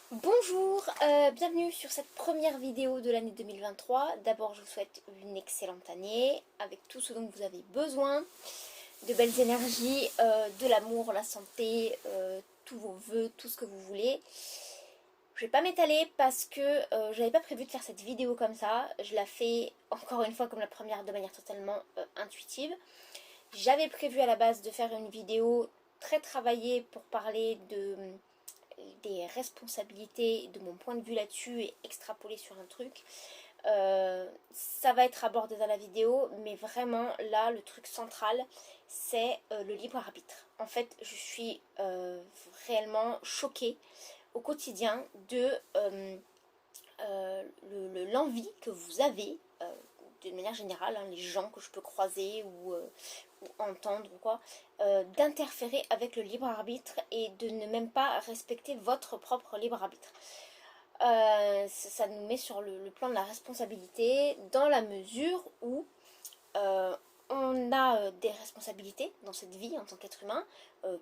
Bonjour, bienvenue sur cette première vidéo de l'année 2023. D'abord, je vous souhaite une excellente année avec tout ce dont vous avez besoin, de belles énergies, de l'amour, la santé, tous vos vœux, tout ce que vous voulez. Je vais pas m'étaler parce que j'avais pas prévu de faire cette vidéo comme ça. Je la fais encore une fois comme la première de manière totalement intuitive. J'avais prévu à la base de faire une vidéo très travaillée pour parler des responsabilités, de mon point de vue là-dessus et extrapoler sur un truc. Ça va être abordé dans la vidéo, mais vraiment là, le truc central, c'est le libre arbitre. En fait, je suis réellement choquée au quotidien de l'envie que vous avez, d'une manière générale, hein, les gens que je peux croiser ou entendre ou quoi, d'interférer avec le libre arbitre et de ne même pas respecter votre propre libre arbitre. Ça nous met sur le plan de la responsabilité dans la mesure où euh, on a des responsabilités dans cette vie en tant qu'être humain,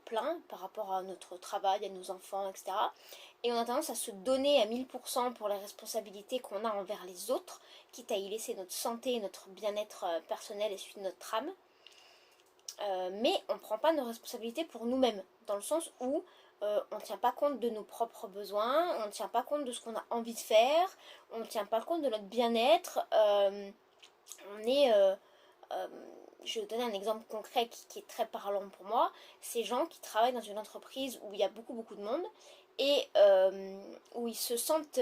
plein par rapport à notre travail, à nos enfants, etc. Et on a tendance à se donner à 1000% pour les responsabilités qu'on a envers les autres, quitte à y laisser notre santé, notre bien-être personnel et celui de notre âme. Mais on ne prend pas nos responsabilités pour nous-mêmes, dans le sens où on ne tient pas compte de nos propres besoins, on ne tient pas compte de ce qu'on a envie de faire, on ne tient pas compte de notre bien-être. On est euh, je vais donner un exemple concret qui est très parlant pour moi. Ces gens qui travaillent dans une entreprise où il y a beaucoup de monde et où ils se sentent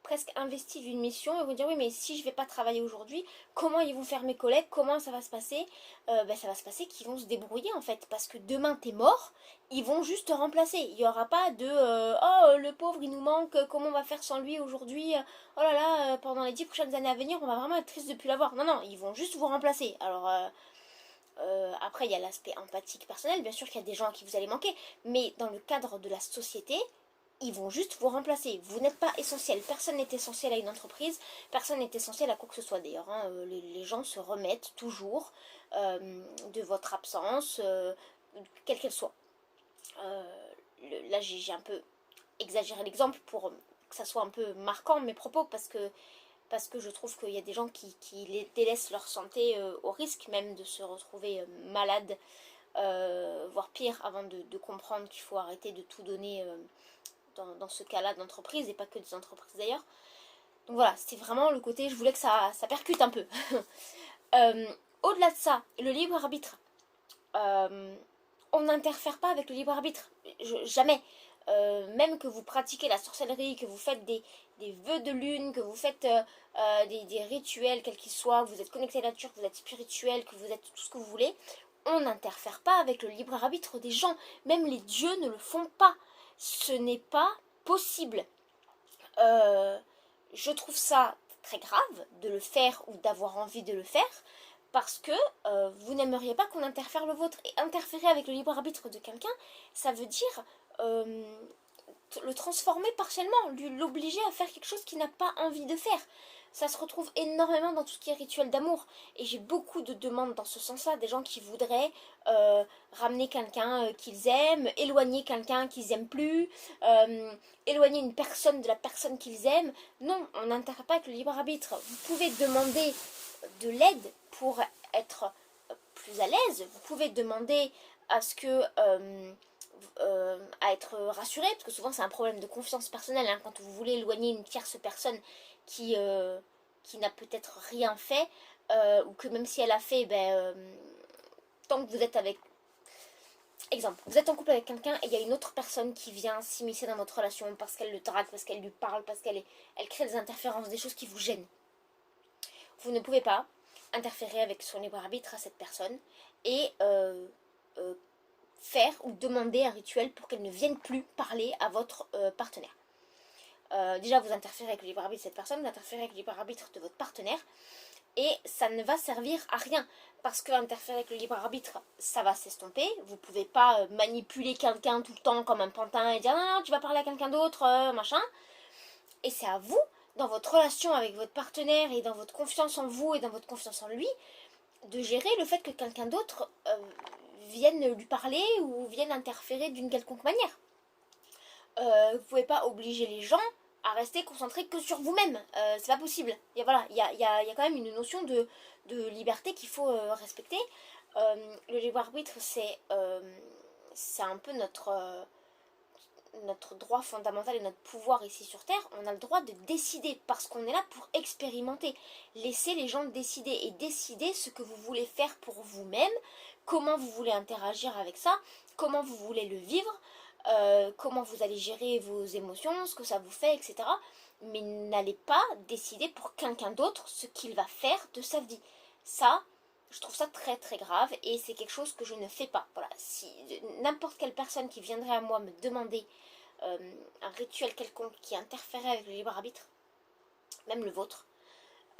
presque investis d'une mission et vont dire oui mais si je vais pas travailler aujourd'hui, comment ils vont faire mes collègues, comment ça va se passer. Ça va se passer qu'ils vont se débrouiller en fait parce que demain t'es mort, ils vont juste te remplacer. Il n'y aura pas de oh le pauvre il nous manque, comment on va faire sans lui aujourd'hui, oh là là, pendant les 10 prochaines années à venir, on va vraiment être triste de plus l'avoir. Non, non, ils vont juste vous remplacer. Alors, après, il y a l'aspect empathique personnel, bien sûr qu'il y a des gens à qui vous allez manquer, mais dans le cadre de la société, ils vont juste vous remplacer. Vous n'êtes pas essentiel. Personne n'est essentiel à une entreprise, personne n'est essentiel à quoi que ce soit d'ailleurs. Hein. Les gens se remettent toujours de votre absence, quelle qu'elle soit. Là, j'ai un peu exagéré l'exemple pour que ça soit un peu marquant mes propos parce que je trouve qu'il y a des gens qui délaissent leur santé au risque même de se retrouver malades, voire pire, avant de comprendre qu'il faut arrêter de tout donner dans ce cas-là d'entreprise, et pas que des entreprises d'ailleurs. Donc voilà, c'était vraiment le côté, je voulais que ça percute un peu. euh, Au-delà de ça, le libre arbitre, euh, on n'interfère pas avec le libre arbitre, jamais. Même que vous pratiquez la sorcellerie, que vous faites des vœux de lune, que vous faites des rituels, quels qu'ils soient, que vous êtes connecté à la nature, que vous êtes spirituel, que vous êtes tout ce que vous voulez, on n'interfère pas avec le libre arbitre des gens. Même les dieux ne le font pas. Ce n'est pas possible. Euh, je trouve ça très grave de le faire ou d'avoir envie de le faire parce que vous n'aimeriez pas qu'on interfère le vôtre. Et interférer avec le libre arbitre de quelqu'un, ça veut dire le transformer partiellement, l'obliger à faire quelque chose qu'il n'a pas envie de faire. Ça se retrouve énormément dans tout ce qui est rituel d'amour. Et j'ai beaucoup de demandes dans ce sens-là, des gens qui voudraient ramener quelqu'un qu'ils aiment, éloigner quelqu'un qu'ils aiment plus, éloigner une personne de la personne qu'ils aiment. Non, on n'interfère pas avec le libre arbitre. Vous pouvez demander de l'aide pour être plus à l'aise. Vous pouvez demander à ce que à être rassuré, parce que souvent c'est un problème de confiance personnelle, hein, quand vous voulez éloigner une tierce personne qui n'a peut-être rien fait, ou que même si elle a fait, tant que vous êtes avec... Exemple, vous êtes en couple avec quelqu'un et il y a une autre personne qui vient s'immiscer dans votre relation parce qu'elle le drague, parce qu'elle lui parle, parce elle crée des interférences, des choses qui vous gênent. Vous ne pouvez pas interférer avec son libre arbitre à cette personne et euh, faire ou demander un rituel pour qu'elle ne vienne plus parler à votre partenaire. Déjà, vous interférez avec le libre arbitre de cette personne, vous interférez avec le libre arbitre de votre partenaire, et ça ne va servir à rien. Parce que interférer avec le libre arbitre, ça va s'estomper. Vous pouvez pas manipuler quelqu'un tout le temps comme un pantin et dire non, non, tu vas parler à quelqu'un d'autre, machin. Et c'est à vous, dans votre relation avec votre partenaire et dans votre confiance en vous et dans votre confiance en lui, de gérer le fait que quelqu'un d'autre vienne lui parler ou vienne interférer d'une quelconque manière. Vous pouvez pas obliger les gens à rester concentrés que sur vous-même. C'est pas possible. Et voilà, il y a quand même une notion de liberté qu'il faut respecter. Le libre arbitre, c'est un peu notre droit fondamental et notre pouvoir ici sur Terre. On a le droit de décider parce qu'on est là pour expérimenter. Laissez les gens décider et décider ce que vous voulez faire pour vous-même, comment vous voulez interagir avec ça, comment vous voulez le vivre, comment vous allez gérer vos émotions, ce que ça vous fait, etc. Mais n'allez pas décider pour quelqu'un d'autre ce qu'il va faire de sa vie. Ça, je trouve ça très très grave et c'est quelque chose que je ne fais pas. Voilà, si n'importe quelle personne qui viendrait à moi me demander un rituel quelconque qui interférait avec le libre arbitre, même le vôtre,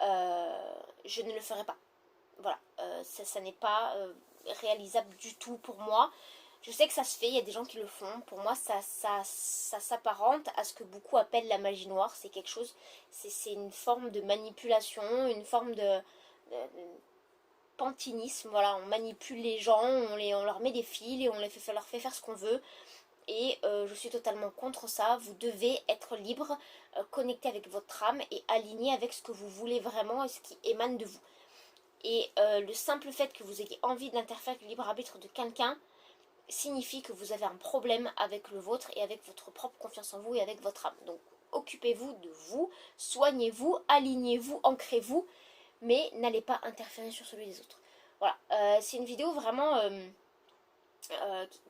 je ne le ferai pas. Voilà, ça n'est pas réalisable du tout pour moi. Je sais que ça se fait, il y a des gens qui le font. Pour moi, ça s'apparente à ce que beaucoup appellent la magie noire. C'est quelque chose, c'est une forme de manipulation, une forme de pantinisme. Voilà, on manipule les gens, on leur met des fils et leur fait faire ce qu'on veut. Et je suis totalement contre ça. Vous devez être libre, connecté avec votre âme et aligné avec ce que vous voulez vraiment et ce qui émane de vous. Et le simple fait que vous ayez envie d'interférer avec le libre arbitre de quelqu'un signifie que vous avez un problème avec le vôtre et avec votre propre confiance en vous et avec votre âme. Donc occupez-vous de vous, soignez-vous, alignez-vous, ancrez-vous, mais n'allez pas interférer sur celui des autres. Voilà, c'est une vidéo vraiment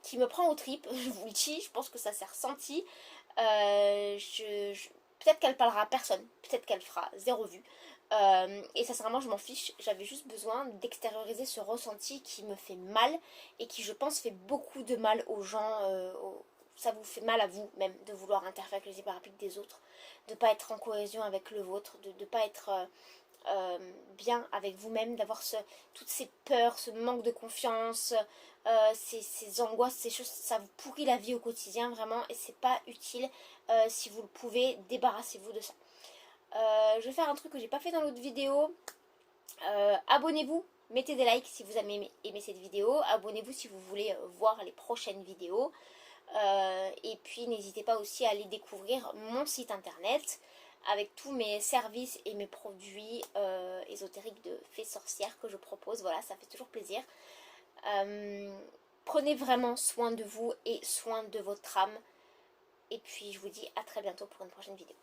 qui me prend aux tripes, je vous le dis, je pense que ça s'est ressenti. Peut-être qu'elle parlera à personne, peut-être qu'elle fera 0 vue. Et sincèrement, je m'en fiche. J'avais juste besoin d'extérioriser ce ressenti qui me fait mal et qui, je pense, fait beaucoup de mal aux gens. Ça vous fait mal à vous même de vouloir interférer avec les hyperrapides des autres, de ne pas être en cohésion avec le vôtre, de ne pas être bien avec vous-même, d'avoir toutes ces peurs, ce manque de confiance, ces angoisses, ces choses, ça vous pourrit la vie au quotidien vraiment et c'est pas utile. Si vous le pouvez, débarrassez-vous de ça. Je vais faire un truc que j'ai pas fait dans l'autre vidéo. Abonnez-vous, mettez des likes si vous avez aimé cette vidéo. Abonnez-vous si vous voulez voir les prochaines vidéos. Et puis n'hésitez pas aussi à aller découvrir mon site internet avec tous mes services et mes produits ésotériques de fées sorcières que je propose. Voilà, ça fait toujours plaisir. Prenez vraiment soin de vous et soin de votre âme. Et puis je vous dis à très bientôt pour une prochaine vidéo.